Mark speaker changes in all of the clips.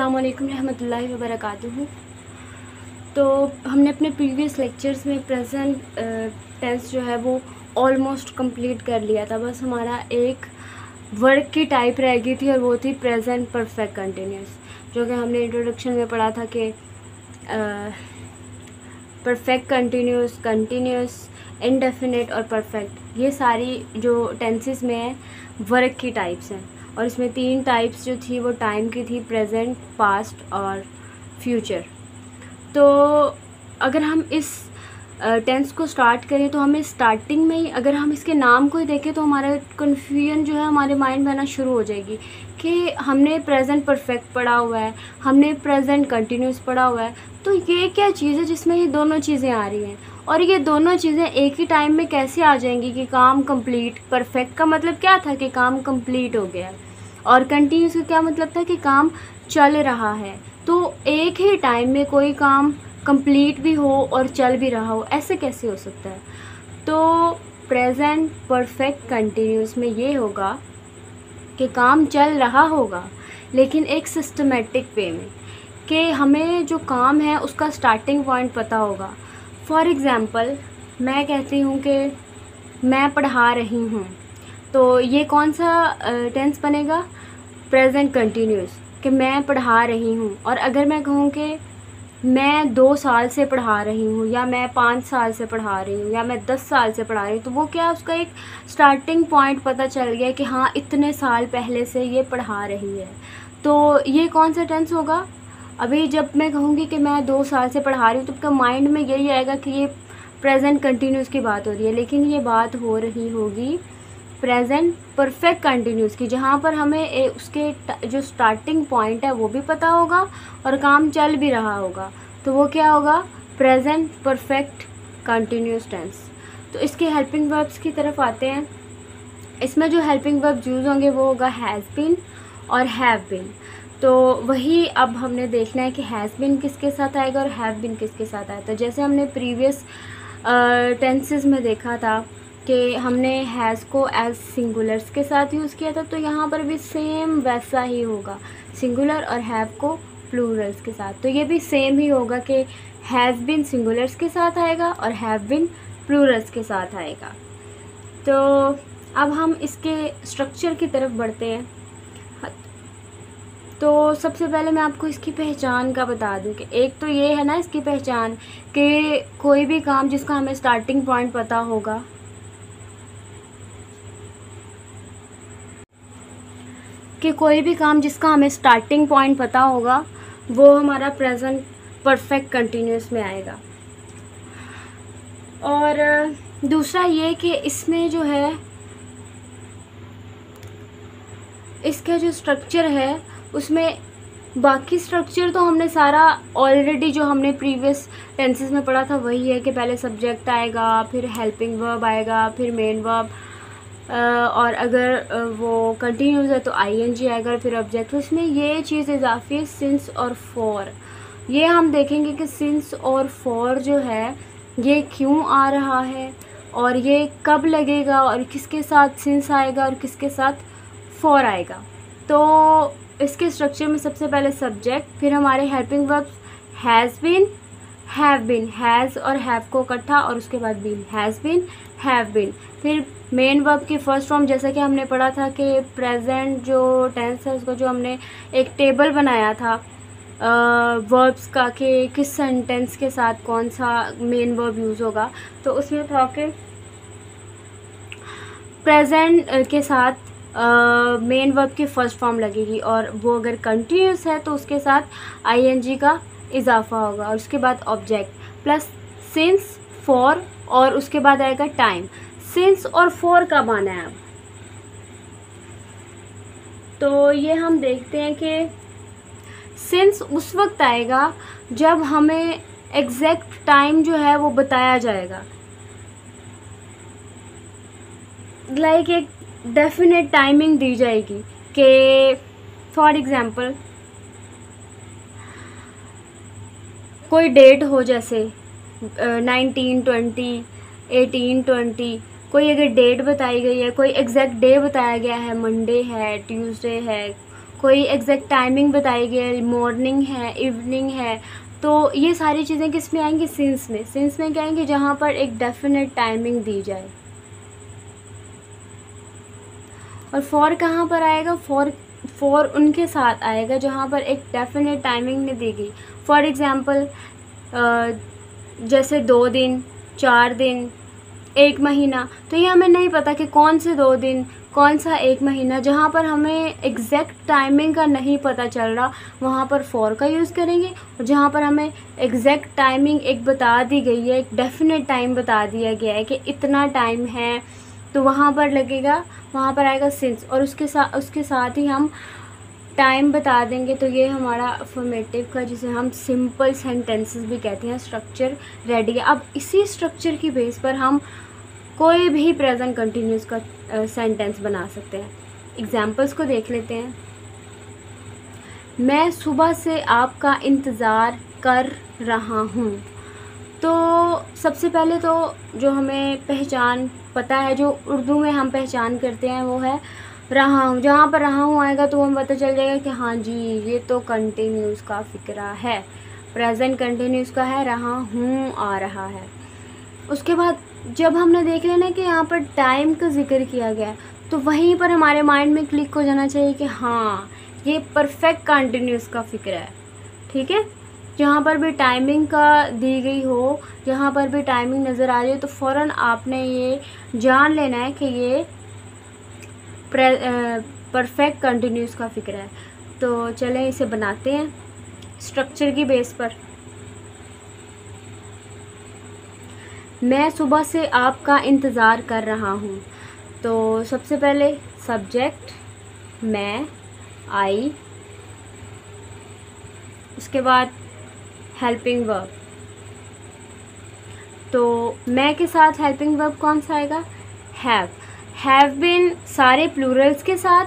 Speaker 1: अस्सलाम वालेकुम रहमतुल्लाहि व बरकातुहू। तो हमने अपने प्रीवियस लेक्चर्स में प्रेजेंट टेंस जो है वो ऑलमोस्ट कंप्लीट कर लिया था। बस हमारा एक वर्क की टाइप रह गई थी और वो थी प्रेजेंट परफेक्ट कंटिन्यूस, जो कि हमने इंट्रोडक्शन में पढ़ा था कि परफेक्ट कंटिन्यूस, कंटिन्यूस, इनडेफिनेट और परफेक्ट, ये सारी जो टेंसेस में है वर्क की टाइप्स हैं। और इसमें 3 टाइप्स जो थी वो टाइम की थी, प्रेजेंट, पास्ट और फ्यूचर। तो अगर हम इस टेंस को स्टार्ट करें तो हमें स्टार्टिंग में ही अगर हम इसके नाम को ही देखें तो हमारा कन्फ्यूजन जो है हमारे माइंड में आना शुरू हो जाएगी कि हमने प्रेजेंट परफेक्ट पढ़ा हुआ है, हमने प्रेजेंट कंटिन्यूस पढ़ा हुआ है, तो ये क्या चीज़ है जिसमें ये दोनों चीज़ें आ रही हैं और ये दोनों चीज़ें एक ही टाइम में कैसे आ जाएंगी कि काम कंप्लीट। परफेक्ट का मतलब क्या था कि काम कंप्लीट हो गया, और कंटिन्यूस का क्या मतलब था कि काम चल रहा है। तो एक ही टाइम में कोई काम कंप्लीट भी हो और चल भी रहा हो, ऐसे कैसे हो सकता है? तो प्रेजेंट परफेक्ट कंटिन्यूस में ये होगा कि काम चल रहा होगा लेकिन एक सिस्टमेटिक वे में, कि हमें जो काम है उसका स्टार्टिंग पॉइंट पता होगा। फॉर एग्ज़ाम्पल मैं कहती हूँ कि मैं पढ़ा रही हूँ, तो ये कौन सा टेंस बनेगा? प्रेजेंट कंटिन्यूस, कि मैं पढ़ा रही हूँ। और अगर मैं कहूँ कि मैं 2 साल से पढ़ा रही हूँ, या मैं 5 साल से पढ़ा रही हूँ, या मैं 10 साल से पढ़ा रही हूँ, तो वो क्या, उसका एक स्टार्टिंग पॉइंट पता चल गया कि हाँ इतने साल पहले से ये पढ़ा रही है। तो ये कौन सा टेंस होगा? अभी जब मैं कहूँगी कि मैं 2 साल से पढ़ा रही हूँ तो आपका माइंड में यही आएगा कि ये प्रेजेंट कंटिन्यूस की बात हो रही है, लेकिन ये बात हो रही होगी प्रेजेंट परफेक्ट कंटिन्यूस की, जहाँ पर हमें उसके जो स्टार्टिंग पॉइंट है वो भी पता होगा और काम चल भी रहा होगा। तो वो क्या होगा? Present perfect continuous tense. तो इसके हेल्पिंग वर्ब्स की तरफ आते हैं। इसमें जो हेल्पिंग वर्ब यूज़ होंगे वो होगा हैज़ बीन और हैव बीन। तो वही अब हमने देखना है कि हैज़ बीन किसके साथ आएगा और हैव बीन किसके साथ आएगा। तो जैसे हमने प्रीवियस टेंसेस में देखा था कि हमने हैज़ को एज सिंगुलर्स के साथ यूज़ किया था, तो यहाँ पर भी सेम वैसा ही होगा, सिंगुलर और हैव को प्लूरल्स के साथ। तो ये भी सेम ही होगा कि हैज़ बीन सिंगुलर्स के साथ आएगा और हैव बीन प्लूरल्स के साथ आएगा। तो अब हम इसके स्ट्रक्चर की तरफ बढ़ते हैं। तो सबसे पहले मैं आपको इसकी पहचान का बता दूं कि एक तो ये है ना इसकी पहचान कि कोई भी काम जिसका हमें स्टार्टिंग पॉइंट पता होगा, कि कोई भी काम जिसका हमें स्टार्टिंग पॉइंट पता होगा वो हमारा प्रेजेंट परफेक्ट कंटिन्यूस में आएगा। और दूसरा ये कि इसमें जो है इसका जो स्ट्रक्चर है उसमें बाकी स्ट्रक्चर तो हमने सारा ऑलरेडी जो हमने प्रीवियस टेंसेस में पढ़ा था वही है कि पहले सब्जेक्ट आएगा, फिर हेल्पिंग वर्ब आएगा, फिर मेन वर्ब, और अगर वो कंटिन्यूस है तो आईएनजी आएगा, फिर ऑब्जेक्ट। तो इसमें ये चीज़ इजाफी है सिंस और फॉर। ये हम देखेंगे कि सिंस और फॉर जो है ये क्यों आ रहा है और ये कब लगेगा और किसके साथ सिंस आएगा और किसके साथ फॉर आएगा। तो इसके स्ट्रक्चर में सबसे पहले सब्जेक्ट, फिर हमारे helping verbs has been, have been, has और हैव को इकट्ठा और उसके बाद been, has been, have been. फिर मेन वर्ब की फर्स्ट फॉर्म, जैसा कि हमने पढ़ा था कि प्रेजेंट जो टेंस है उसको जो हमने एक टेबल बनाया था वर्ब्स का कि किस सेंटेंस के साथ कौन सा मेन वर्ब यूज़ होगा, तो उसमें था कि प्रेजेंट के साथ मेन वर्ब की फ़र्स्ट फॉर्म लगेगी और वो अगर कंटिन्यूस है तो उसके साथ आईएनजी का इजाफा होगा और उसके बाद ऑब्जेक्ट प्लस सिंस, फॉर और उसके बाद आएगा टाइम। सिंस और फॉर कब आना है अब? तो ये हम देखते हैं कि सिंस उस वक्त आएगा जब हमें एग्जैक्ट टाइम जो है वो बताया जाएगा, लाइक एक डेफिनेट टाइमिंग दी जाएगी कि फॉर एग्ज़ाम्पल कोई डेट हो, जैसे 1920, 1820, कोई अगर डेट बताई गई है, कोई एग्जैक्ट डे बताया गया है, मंडे है, ट्यूसडे है, कोई एग्जैक्ट टाइमिंग बताई गई है, मॉर्निंग है, इवनिंग है, तो ये सारी चीज़ें किस में आएंगी, सिंस में। सिंस में क्या आएंगी, जहाँ पर एक डेफिनेट टाइमिंग दी जाए। और फॉर कहाँ पर आएगा, फॉर उनके साथ आएगा जहाँ पर एक डेफिनेट टाइमिंग नहीं दी गई। फॉर एग्ज़ाम्पल जैसे 2 दिन, 4 दिन, 1 महीना, तो ये हमें नहीं पता कि कौन से 2 दिन, कौन सा 1 महीना। जहाँ पर हमें एग्जैक्ट टाइमिंग का नहीं पता चल रहा, वहाँ पर फॉर का यूज़ करेंगे। और जहाँ पर हमें एग्जैक्ट टाइमिंग एक बता दी गई है, एक डेफिनेट टाइम बता दिया गया है कि इतना टाइम है, तो वहाँ पर लगेगा, वहाँ पर आएगा सिंस। और उसके साथ ही हम टाइम बता देंगे। तो ये हमारा अफर्मेटिव का, जिसे हम सिंपल सेंटेंसेस भी कहते हैं, स्ट्रक्चर रेडी है। अब इसी स्ट्रक्चर की बेस पर हम कोई भी प्रेजेंट कंटिन्यूस का सेंटेंस बना सकते हैं। एग्जाम्पल्स को देख लेते हैं। मैं सुबह से आपका इंतज़ार कर रहा हूँ। तो सबसे पहले तो जो हमें पहचान पता है, जो उर्दू में हम पहचान करते हैं, वो है रहा हूँ। जहाँ पर रहा हूँ आएगा तो हमें पता चल जाएगा कि हाँ जी, ये तो कंटिन्यूस का फ़िक्रा है, प्रेजेंट कंटिन्यूस का है, रहा हूँ आ रहा है। उसके बाद जब हमने देख लिया ना कि यहाँ पर टाइम का जिक्र किया गया, तो वहीं पर हमारे माइंड में क्लिक हो जाना चाहिए कि हाँ, ये परफेक्ट कंटिन्यूस का फ़िक्र है। ठीक है, जहाँ पर भी टाइमिंग का दी गई हो, जहाँ पर भी टाइमिंग नज़र आ रही हो, तो फ़ौरन आपने ये जान लेना है कि ये परफेक्ट कंटिन्यूस का फ़िक्र है। तो चलें इसे बनाते हैं स्ट्रक्चर की बेस पर। मैं सुबह से आपका इंतज़ार कर रहा हूँ। तो सबसे पहले सब्जेक्ट मैं, आई, उसके बाद हेल्पिंग वर्ब। तो मैं के साथ हेल्पिंग वर्ब कौन सा आएगा, हैव बीन सारे प्लूरल्स के साथ,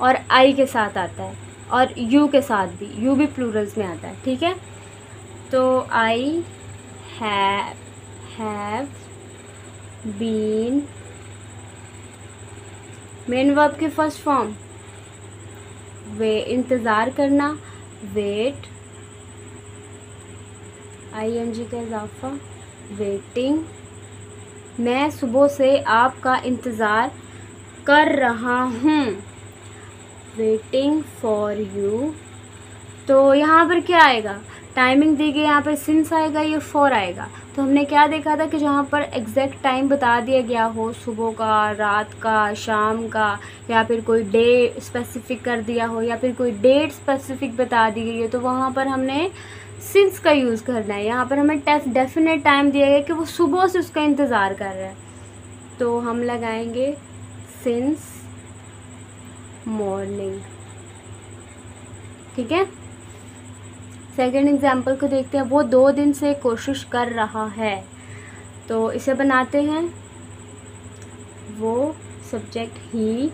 Speaker 1: और आई के साथ आता है, और यू के साथ भी, यू भी प्लूरल्स में आता है। ठीक है, तो I have been, main verb की फर्स्ट फॉर्म वे, इंतज़ार करना, वेट, ING का इजाफा, वेटिंग। मैं सुबह से आपका इंतज़ार कर रहा हूँ, वेटिंग फॉर यू। तो यहाँ पर क्या आएगा, टाइमिंग दी गई, यहाँ पर सिंस आएगा, ये फॉर आएगा। तो हमने क्या देखा था कि जहाँ पर एग्जैक्ट टाइम बता दिया गया हो, सुबह का, रात का, शाम का, या फिर कोई डे स्पेसिफिक कर दिया हो, या फिर कोई डेट स्पेसिफिक बता दी गई है, तो वहाँ पर हमने सिंस का यूज़ करना है। यहाँ पर हमें डेफिनेट टाइम दिया गया कि वो सुबह से उसका इंतज़ार कर रहा है, तो हम लगाएंगे सिंस मॉर्निंग। ठीक है, सेकेंड एग्जाम्पल को देखते हैं। वो 2 दिन से कोशिश कर रहा है। तो इसे बनाते हैं, वो सब्जेक्ट ही,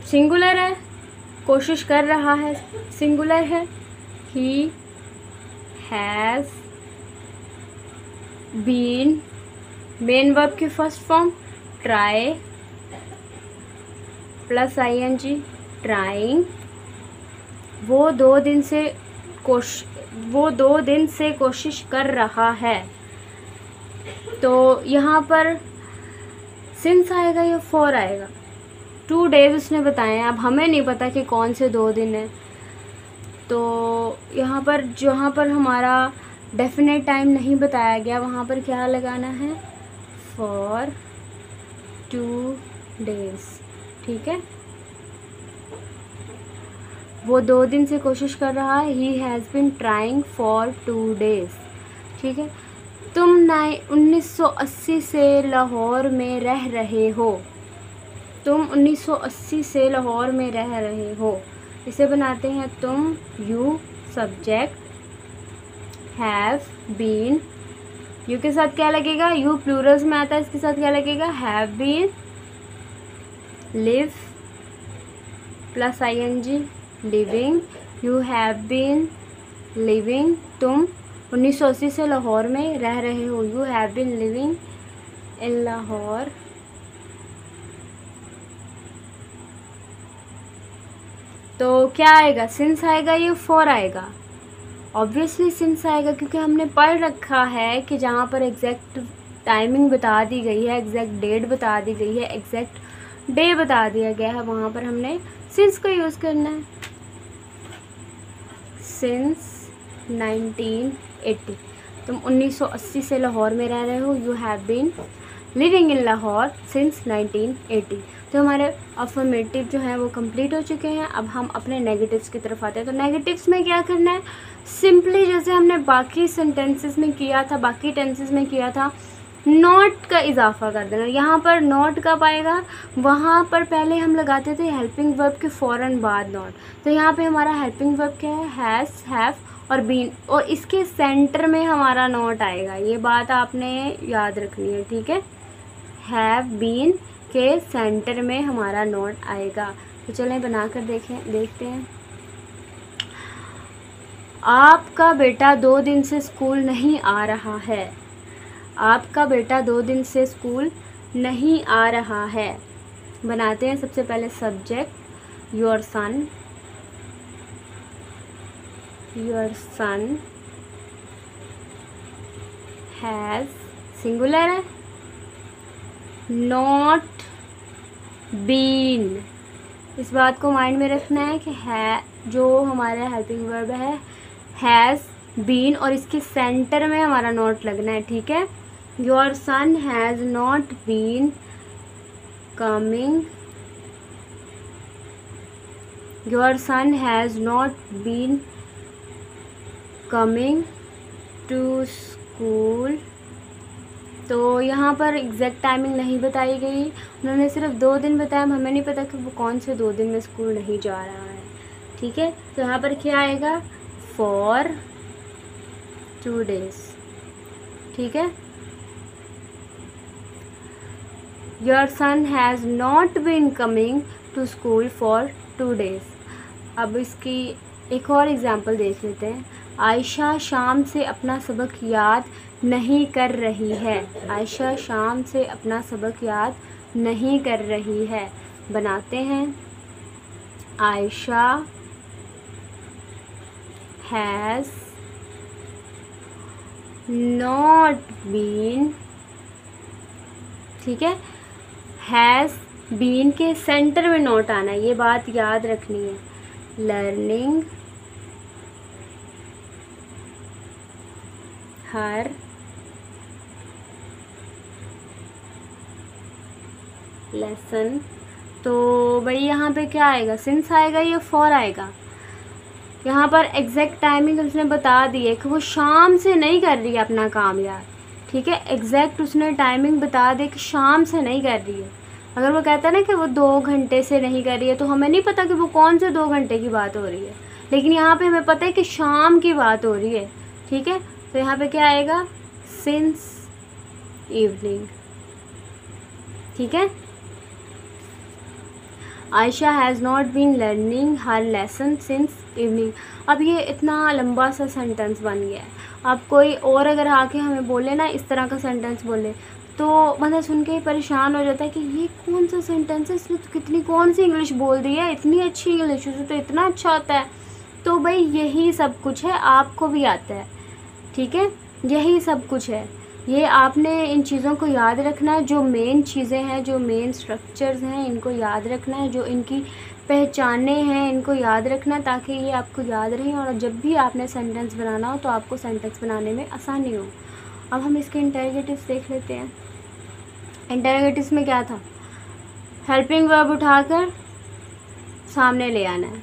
Speaker 1: सिंगुलर है, कोशिश कर रहा है सिंगुलर है, he has been, main verb की first form try plus ING, trying. वो 2 दिन से कोशिश कर रहा है। तो यहाँ पर सिंस आएगा या फॉर आएगा, 2 डेज उसने बताए हैं। अब हमें नहीं पता कि कौन से 2 दिन है, तो यहाँ पर जहाँ पर हमारा डेफिनेट टाइम नहीं बताया गया, वहाँ पर क्या लगाना है, फॉर 2 डेज। ठीक है, वो 2 दिन से कोशिश कर रहा है, he has been trying for 2 days. ठीक है, तुम 1980 से लाहौर में रह रहे हो। तुम 1980 से लाहौर में रह रहे हो। इसे बनाते हैं तुम, you subject, have been, you के साथ क्या लगेगा, यू प्लूरल्स में आता है, इसके साथ क्या लगेगा, have been, live plus ING, living, you have been living. तुम 1980 से लाहौर में रह रहे हो, you have been living in Lahore तो क्या आएगा, सिंस आएगा या फॉर आएगा? ऑब्वियसली सिंस आएगा, क्योंकि हमने पढ़ रखा है कि जहाँ पर एग्जैक्ट टाइमिंग बता दी गई है, एग्जैक्ट डेट बता दी गई है, एग्जैक्ट डे बता दिया गया है, वहाँ पर हमने सिंस का यूज़ करना है। सिंस 1980, तुम 1980 से लाहौर में रह रहे हो। You have been living in Lahore since 1980। तो हमारे अफर्मेटिव जो हैं वो कंप्लीट हो चुके हैं। अब हम अपने नेगेटिव्स की तरफ आते हैं। तो नेगेटिव्स में क्या करना है, सिंपली जैसे हमने बाकी सेंटेंसेस में किया था, बाकी टेंसेस में किया था, नॉट का इजाफा कर देना। यहाँ पर नॉट कब आएगा, वहाँ पर पहले हम लगाते थे हेल्पिंग वर्ब के फ़ौरन बाद नॉट। तो यहाँ पे हमारा हेल्पिंग वर्ब क्या है, हैज़, हैव और बीन, और इसके सेंटर में हमारा नॉट आएगा। ये बात आपने याद रखनी है, ठीक है। हैव बीन के सेंटर में हमारा नॉट आएगा। तो चलें बनाकर देखते हैं। आपका बेटा 2 दिन से स्कूल नहीं आ रहा है। आपका बेटा 2 दिन से स्कूल नहीं आ रहा है। बनाते हैं सबसे पहले subject, your son. Your son has, singular है, नॉट बीन। इस बात को माइंड में रखना है कि है जो हमारा हेल्पिंग वर्ब है हैज़ बीन, और इसके सेंटर में हमारा नॉट लगना है, ठीक है। Your son has not been coming. Your son has not been coming to school. तो यहाँ पर एग्जैक्ट टाइमिंग नहीं बताई गई, उन्होंने सिर्फ 2 दिन बताया। हमें नहीं पता कि वो कौन से 2 दिन में स्कूल नहीं जा रहा है, ठीक है। तो यहाँ पर क्या आएगा, फॉर 2 days, ठीक है। Your son has not been coming to school for 2 days। अब इसकी एक और एग्जांपल देख लेते हैं। आयशा शाम से अपना सबक याद नहीं कर रही है। आयशा शाम से अपना सबक याद नहीं कर रही है। बनाते हैं, आयशा हैज़ नॉट बीन, ठीक है। हैज़ बीन के सेंटर में नॉट आना है, ये बात याद रखनी है। Learning her lesson. तो भाई यहाँ पे क्या आएगा, सिंस आएगा या फॉर आएगा? यहाँ पर एग्जैक्ट टाइमिंग उसने बता दी है कि वो शाम से नहीं कर रही है अपना काम यार, ठीक है। एग्जैक्ट उसने टाइमिंग बता दी कि शाम से नहीं कर रही है। अगर वो कहता है ना कि वो 2 घंटे से नहीं कर रही है, तो हमें नहीं पता कि वो कौन से 2 घंटे की बात हो रही है, लेकिन यहाँ पे हमें पता है कि शाम की बात हो रही है, ठीक है। तो यहाँ पे क्या आएगा, सिंस इवनिंग, ठीक है। Ayesha has not been learning her lesson since evening. अब ये इतना लंबा सा सेंटेंस बन गया है। अब कोई और अगर आके हमें बोले ना, इस तरह का सेंटेंस बोले, तो मतलब सुन के ही परेशान हो जाता है कि ये कौन सा सेंटेंस है, इसने तो कितनी कौन सी इंग्लिश बोल दी है, इतनी अच्छी इंग्लिश, उसे तो इतना अच्छा आता है। तो भाई यही सब कुछ है, आपको भी आता है, ठीक है। यही सब कुछ है, ये आपने इन चीज़ों को याद रखना है। जो मेन चीज़ें हैं, जो मेन स्ट्रक्चर्स हैं, इनको याद रखना है। जो इनकी पहचाने हैं, इनको याद रखना, ताकि ये आपको याद रहें और जब भी आपने सेंटेंस बनाना हो तो आपको सेंटेंस बनाने में आसानी हो। अब हम इसके इंटरोगेटिव्स देख लेते हैं। इंटरोगेटिव्स में क्या था, हेल्पिंग वर्ब उठाकर सामने ले आना है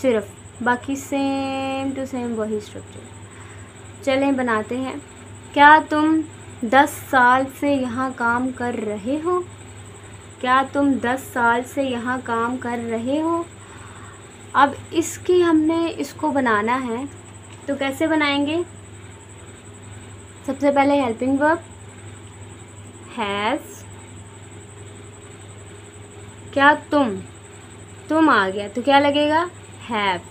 Speaker 1: सिर्फ, बाकी सेम टू सेम वही स्ट्रक्चर। चलें बनाते हैं। क्या तुम 10 साल से यहाँ काम कर रहे हो? क्या तुम 10 साल से यहाँ काम कर रहे हो? अब इसकी हमने इसको बनाना है, तो कैसे बनाएंगे? सबसे पहले हेल्पिंग वर्ब हैज़, क्या तुम आ गया तो क्या लगेगा, हैव।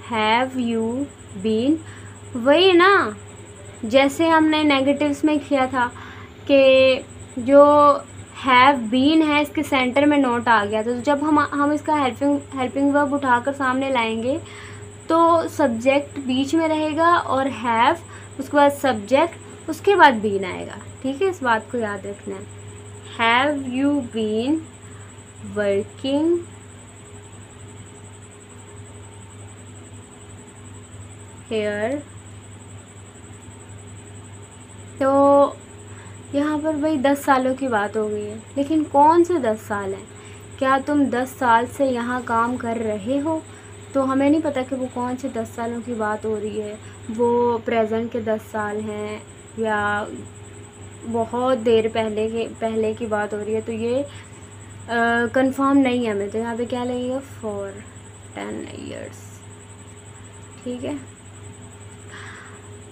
Speaker 1: हैव यू बीन, वही ना, जैसे हमने नेगेटिव्स में किया था कि जो हैव बीन है इसके सेंटर में नॉट आ गया था, तो जब हम इसका हेल्पिंग वर्ब उठाकर सामने लाएंगे तो सब्जेक्ट बीच में रहेगा और हैव, उसके बाद सब्जेक्ट, उसके बाद बीन आएगा। ठीक है, इस बात को याद रखना है। Have you been working here. तो यहाँ पर भाई 10 सालों की बात हो गई है, लेकिन कौन से 10 साल हैं? क्या तुम 10 साल से यहाँ काम कर रहे हो? तो हमें नहीं पता कि वो कौन से 10 सालों की बात हो रही है, वो प्रेजेंट के 10 साल हैं या बहुत देर पहले की बात हो रही है। तो ये कंफर्म नहीं है हमें, तो यहाँ पे क्या लगेगा? For 10 years. ठीक है,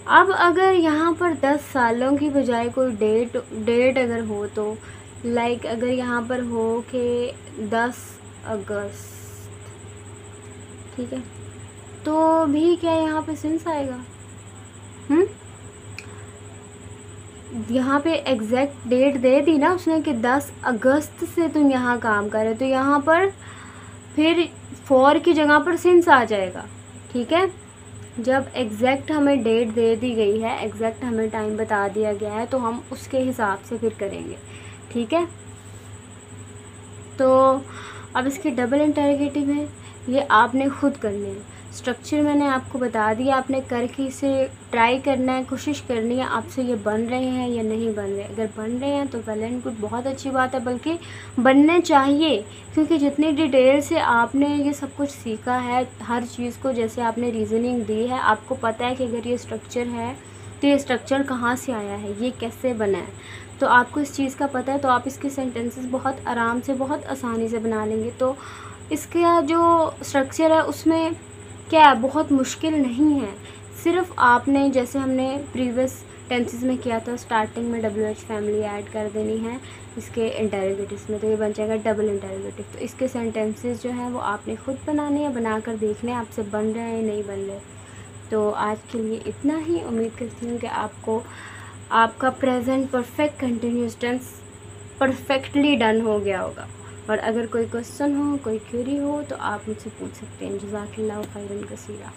Speaker 1: अब अगर यहाँ पर 10 सालों की बजाय कोई डेट अगर हो, तो लाइक अगर यहाँ पर हो कि 10 अगस्त, ठीक है, तो भी क्या यहाँ पे सेंस आएगा? यहाँ पे एग्जैक्ट डेट दे दी ना उसने कि 10 अगस्त से तुम यहाँ काम कर रहे हो, तो यहाँ पर फिर फॉर की जगह पर सिंस आ जाएगा। ठीक है, जब एग्जैक्ट हमें डेट दे दी गई है, एग्जैक्ट हमें टाइम बता दिया गया है, तो हम उसके हिसाब से फिर करेंगे। ठीक है, तो अब इसके डबल इंटरोगेटिव है, ये आपने खुद करने हैं। स्ट्रक्चर मैंने आपको बता दिया, आपने करके इसे ट्राई करना है, कोशिश करनी है आपसे ये बन रहे हैं या नहीं बन रहे। अगर बन रहे हैं तो वेल एंड गुड, बहुत अच्छी बात है, बल्कि बनने चाहिए, क्योंकि जितनी डिटेल से आपने ये सब कुछ सीखा है, हर चीज़ को जैसे आपने रीज़निंग दी है, आपको पता है कि अगर ये स्ट्रक्चर है तो ये स्ट्रक्चर कहाँ से आया है, ये कैसे बना है, तो आपको इस चीज़ का पता है, तो आप इसके सेंटेंसेस बहुत आराम से, बहुत आसानी से बना लेंगे। तो इसका जो स्ट्रक्चर है उसमें क्या बहुत मुश्किल नहीं है, सिर्फ आपने जैसे हमने प्रीवियस टेंसेस में किया था, स्टार्टिंग में WH फैमिली ऐड कर देनी है इसके इंटरोगेटिव्स में, तो ये बन जाएगा डबल इंटरोगेटिव। तो इसके सेंटेंसेस जो हैं वो आपने खुद बनाने हैं, बनाकर देखने हैं आपसे बन रहे हैं नहीं बन रहे। तो आज के लिए इतना ही, उम्मीद करती हूँ कि आपको आपका present perfect continuous tense perfectly done हो गया होगा। और अगर कोई क्वेश्चन हो, कोई क्वेरी हो, तो आप मुझसे पूछ सकते हैं। जज़ाकल्लाहु खैरन कसीरा।